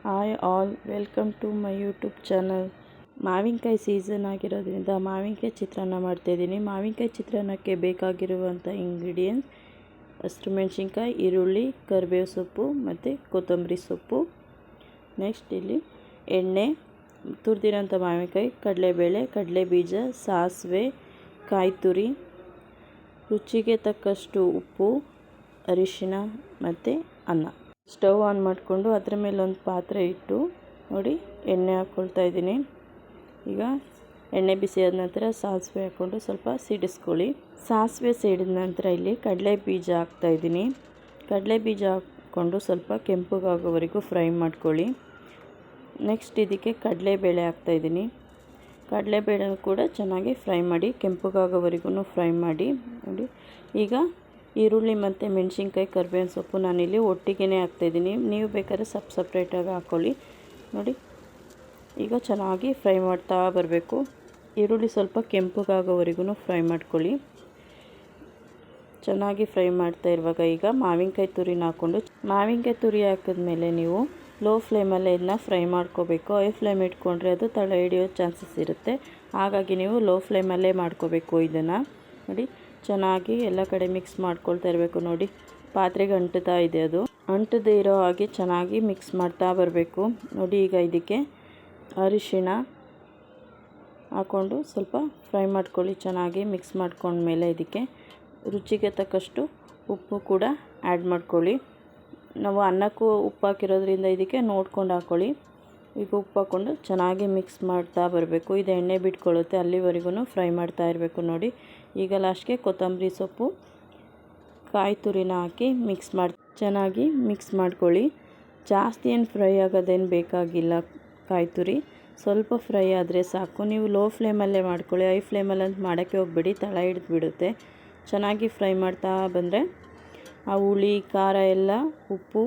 Hi all, welcome to my YouTube channel. ಮಾವಿನಕಾಯಿ season ಆಗಿರೋದ್ರಿಂದ ಮಾವಿನಕಾಯಿ ಚಿತ್ರಾನ್ನ ಮಾಡ್ತಾಯಿದ್ದೀನಿ. ಮಾವಿನಕಾಯಿ ಚಿತ್ರಾನ್ನಕ್ಕೆ ಬೇಕಾಗಿರುವಂಥ ಇಂಗ್ರೀಡಿಯೆಂಟ್ಸ್ ಹಸಿಮೆಣ್ಸಿನ್ಕಾಯಿ, ಈರುಳ್ಳಿ, ಕರಿಬೇವು ಸೊಪ್ಪು ಮತ್ತು ಕೊತ್ತಂಬರಿ ಸೊಪ್ಪು. ನೆಕ್ಸ್ಟ್ ಇಲ್ಲಿ ಎಣ್ಣೆ, ತುರಿದಿರೋಂಥ ಮಾವಿನಕಾಯಿ, ಕಡಲೆಬೇಳೆ, ಕಡಲೆ ಬೀಜ, ಸಾಸಿವೆ, ಕಾಯಿ ತುರಿ, ರುಚಿಗೆ ತಕ್ಕಷ್ಟು ಉಪ್ಪು, ಅರಿಶಿನ ಮತ್ತು ಅನ್ನ. ಸ್ಟವ್ ಆನ್ ಮಾಡಿಕೊಂಡು ಅದರ ಮೇಲೆ ಒಂದು ಪಾತ್ರೆ ಇಟ್ಟು ನೋಡಿ ಎಣ್ಣೆ ಹಾಕ್ಕೊಳ್ತಾ ಇದ್ದೀನಿ. ಈಗ ಎಣ್ಣೆ ಬಿಸಿ ಆದ ನಂತರ ಸಾಸಿವೆ ಹಾಕ್ಕೊಂಡು ಸ್ವಲ್ಪ ಸಿಡಿಸ್ಕೊಳ್ಳಿ. ಸಾಸಿವೆ ಸಿಡಿದ ನಂತರ ಇಲ್ಲಿ ಕಡಲೆ ಬೀಜ ಹಾಕ್ತಾಯಿದ್ದೀನಿ. ಕಡಲೆ ಬೀಜ ಹಾಕ್ಕೊಂಡು ಸ್ವಲ್ಪ ಕೆಂಪಗಾಗೋವರೆಗೂ ಫ್ರೈ ಮಾಡ್ಕೊಳ್ಳಿ. ನೆಕ್ಸ್ಟ್ ಇದಕ್ಕೆ ಕಡಲೆಬೇಳೆ ಹಾಕ್ತಾಯಿದ್ದೀನಿ. ಕಡಲೆಬೇಳೆ ಕೂಡ ಚೆನ್ನಾಗಿ ಫ್ರೈ ಮಾಡಿ, ಕೆಂಪಗಾಗೋವರೆಗೂ ಫ್ರೈ ಮಾಡಿ ನೋಡಿ. ಈಗ ಈರುಳ್ಳಿ ಮತ್ತು ಮೆಣಸಿನ್ಕಾಯಿ, ಕರಿಬೇವಿನ ಸೊಪ್ಪು ನಾನಿಲ್ಲಿ ಒಟ್ಟಿಗೆ ಹಾಕ್ತಾಯಿದ್ದೀನಿ. ನೀವು ಬೇಕಾದ್ರೆ ಸಪ್ರೇಟಾಗಿ ಹಾಕ್ಕೊಳ್ಳಿ ನೋಡಿ. ಈಗ ಚೆನ್ನಾಗಿ ಫ್ರೈ ಮಾಡ್ತಾ ಬರಬೇಕು. ಈರುಳ್ಳಿ ಸ್ವಲ್ಪ ಕೆಂಪಗಾಗೋವರೆಗೂ ಫ್ರೈ ಮಾಡ್ಕೊಳ್ಳಿ. ಚೆನ್ನಾಗಿ ಫ್ರೈ ಮಾಡ್ತಾ ಇರುವಾಗ ಈಗ ಮಾವಿನಕಾಯಿ ತುರಿನ ಹಾಕ್ಕೊಂಡು, ಮಾವಿನಕಾಯಿ ತುರಿ ಹಾಕಿದ್ಮೇಲೆ ನೀವು ಲೋ ಫ್ಲೇಮಲ್ಲೇ ಇದನ್ನ ಫ್ರೈ ಮಾಡ್ಕೋಬೇಕು. ಹೈ ಫ್ಲೇಮ್ ಇಟ್ಕೊಂಡ್ರೆ ಅದು ತಳ ಹಿಡಿಯೋ ಚಾನ್ಸಸ್ ಇರುತ್ತೆ. ಹಾಗಾಗಿ ನೀವು ಲೋ ಫ್ಲೇಮಲ್ಲೇ ಮಾಡ್ಕೋಬೇಕು. ಇದನ್ನು ನೋಡಿ ಚೆನ್ನಾಗಿ ಎಲ್ಲ ಕಡೆ ಮಿಕ್ಸ್ ಮಾಡ್ಕೊಳ್ತಾ ಇರಬೇಕು. ನೋಡಿ ಪಾತ್ರೆಗೆ ಅಂಟುತ್ತಾ ಇದೆ, ಅದು ಅಂಟದೇ ಇರೋ ಹಾಗೆ ಚೆನ್ನಾಗಿ ಮಿಕ್ಸ್ ಮಾಡ್ತಾ ಬರಬೇಕು ನೋಡಿ. ಈಗ ಇದಕ್ಕೆ ಅರಿಶಿಣ ಹಾಕ್ಕೊಂಡು ಸ್ವಲ್ಪ ಫ್ರೈ ಮಾಡ್ಕೊಳ್ಳಿ. ಚೆನ್ನಾಗಿ ಮಿಕ್ಸ್ ಮಾಡ್ಕೊಂಡ್ಮೇಲೆ ಇದಕ್ಕೆ ರುಚಿಗೆ ತಕ್ಕಷ್ಟು ಉಪ್ಪು ಕೂಡ ಆ್ಯಡ್ ಮಾಡ್ಕೊಳ್ಳಿ. ನಾವು ಅನ್ನಕ್ಕೂ ಉಪ್ಪು ಹಾಕಿರೋದ್ರಿಂದ ಇದಕ್ಕೆ ನೋಡ್ಕೊಂಡು ಹಾಕ್ಕೊಳ್ಳಿ. ಈಗ ಉಪ್ಪು ಹಾಕ್ಕೊಂಡು ಚೆನ್ನಾಗಿ ಮಿಕ್ಸ್ ಮಾಡ್ತಾ ಬರಬೇಕು. ಇದು ಎಣ್ಣೆ ಬಿಟ್ಕೊಳ್ಳುತ್ತೆ, ಅಲ್ಲಿವರೆಗೂ ಫ್ರೈ ಮಾಡ್ತಾ ಇರಬೇಕು ನೋಡಿ. ಈಗ ಲಾಸ್ಟ್ಗೆ ಕೊತ್ತಂಬರಿ ಸೊಪ್ಪು, ಕಾಯಿ ತುರಿನ ಹಾಕಿ ಚೆನ್ನಾಗಿ ಮಿಕ್ಸ್ ಮಾಡ್ಕೊಳ್ಳಿ. ಜಾಸ್ತಿ ಏನು ಫ್ರೈ ಆಗೋದೇನು ಬೇಕಾಗಿಲ್ಲ. ಕಾಯಿ ತುರಿ ಸ್ವಲ್ಪ ಫ್ರೈ ಆದರೆ ಸಾಕು. ನೀವು ಲೋ ಫ್ಲೇಮಲ್ಲೇ ಮಾಡ್ಕೊಳ್ಳಿ, ಹೈ ಫ್ಲೇಮಲ್ಲಂತ ಮಾಡೋಕ್ಕೆ ಹೋಗಬೇಡಿ, ತಳ ಹಿಡಿದು ಬಿಡುತ್ತೆ. ಚೆನ್ನಾಗಿ ಫ್ರೈ ಮಾಡ್ತಾ ಬಂದರೆ ಆ ಹುಳಿ, ಖಾರ ಎಲ್ಲ, ಉಪ್ಪು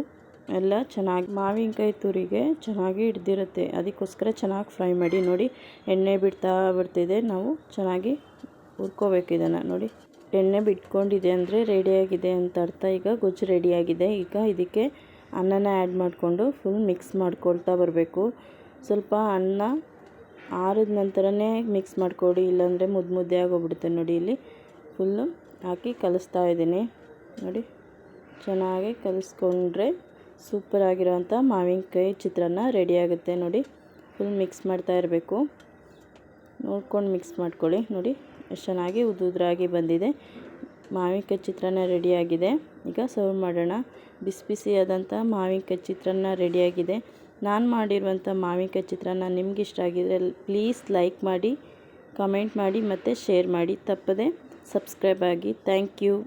ಎಲ್ಲ ಚೆನ್ನಾಗಿ ಮಾವಿನಕಾಯಿ ತುರಿಗೆ ಚೆನ್ನಾಗಿ ಹಿಡ್ದಿರುತ್ತೆ. ಅದಕ್ಕೋಸ್ಕರ ಚೆನ್ನಾಗಿ ಫ್ರೈ ಮಾಡಿ ನೋಡಿ. ಎಣ್ಣೆ ಬಿಡ್ತಾ ಬರ್ತಿದೆ, ನಾವು ಚೆನ್ನಾಗಿ ಹುರ್ಕೋಬೇಕು ಇದನ್ನು ನೋಡಿ. ಎಣ್ಣೆ ಬಿಟ್ಕೊಂಡಿದೆ ಅಂದರೆ ರೆಡಿಯಾಗಿದೆ ಅಂತ ಅರ್ಥ. ಈಗ ಗೊಜ್ಜು ರೆಡಿಯಾಗಿದೆ. ಈಗ ಇದಕ್ಕೆ ಅನ್ನನ ಆ್ಯಡ್ ಮಾಡಿಕೊಂಡು ಫುಲ್ ಮಿಕ್ಸ್ ಮಾಡ್ಕೊಳ್ತಾ ಬರಬೇಕು. ಸ್ವಲ್ಪ ಅನ್ನ ಆರಿದ ನಂತರನೇ ಮಿಕ್ಸ್ ಮಾಡಿಕೊಡಿ, ಇಲ್ಲಾಂದರೆ ಮುದ್ದೆ ಆಗೋಗ್ಬಿಡುತ್ತೆ ನೋಡಿ. ಇಲ್ಲಿ ಫುಲ್ಲು ಹಾಕಿ ಕಲಿಸ್ತಾ ಇದ್ದೀನಿ ನೋಡಿ. ಚೆನ್ನಾಗಿ ಕಲಿಸ್ಕೊಂಡ್ರೆ ಸೂಪರಾಗಿರೋಂಥ ಮಾವಿನಕಾಯಿ ಚಿತ್ರಾನ್ನ ರೆಡಿಯಾಗುತ್ತೆ ನೋಡಿ. ಫುಲ್ ಮಿಕ್ಸ್ ಮಾಡ್ತಾ ಇರಬೇಕು, ನೋಡ್ಕೊಂಡು ಮಿಕ್ಸ್ ಮಾಡ್ಕೊಳ್ಳಿ ನೋಡಿ. ಎಷ್ಟು ಚೆನ್ನಾಗಿ ಉದುರಾಗಿ ಬಂದಿದೆ. ಮಾವಿನಕಾಯಿ ಚಿತ್ರಾನ್ನ ರೆಡಿಯಾಗಿದೆ. ಈಗ ಸರ್ವ್ ಮಾಡೋಣ. ಬಿಸಿ ಬಿಸಿಯಾದಂಥ ಮಾವಿನಕಾಯಿ ಚಿತ್ರಾನ್ನ ರೆಡಿಯಾಗಿದೆ. ನಾನು ಮಾಡಿರುವಂಥ ಮಾವಿನಕಾಯಿ ಚಿತ್ರಾನ್ನ ನಿಮ್ಗೆ ಇಷ್ಟ ಆಗಿದ್ರೆ ಪ್ಲೀಸ್ ಲೈಕ್ ಮಾಡಿ, ಕಮೆಂಟ್ ಮಾಡಿ ಮತ್ತು ಶೇರ್ ಮಾಡಿ. ತಪ್ಪದೆ ಸಬ್ಸ್ಕ್ರೈಬ್ ಆಗಿ. Thank you.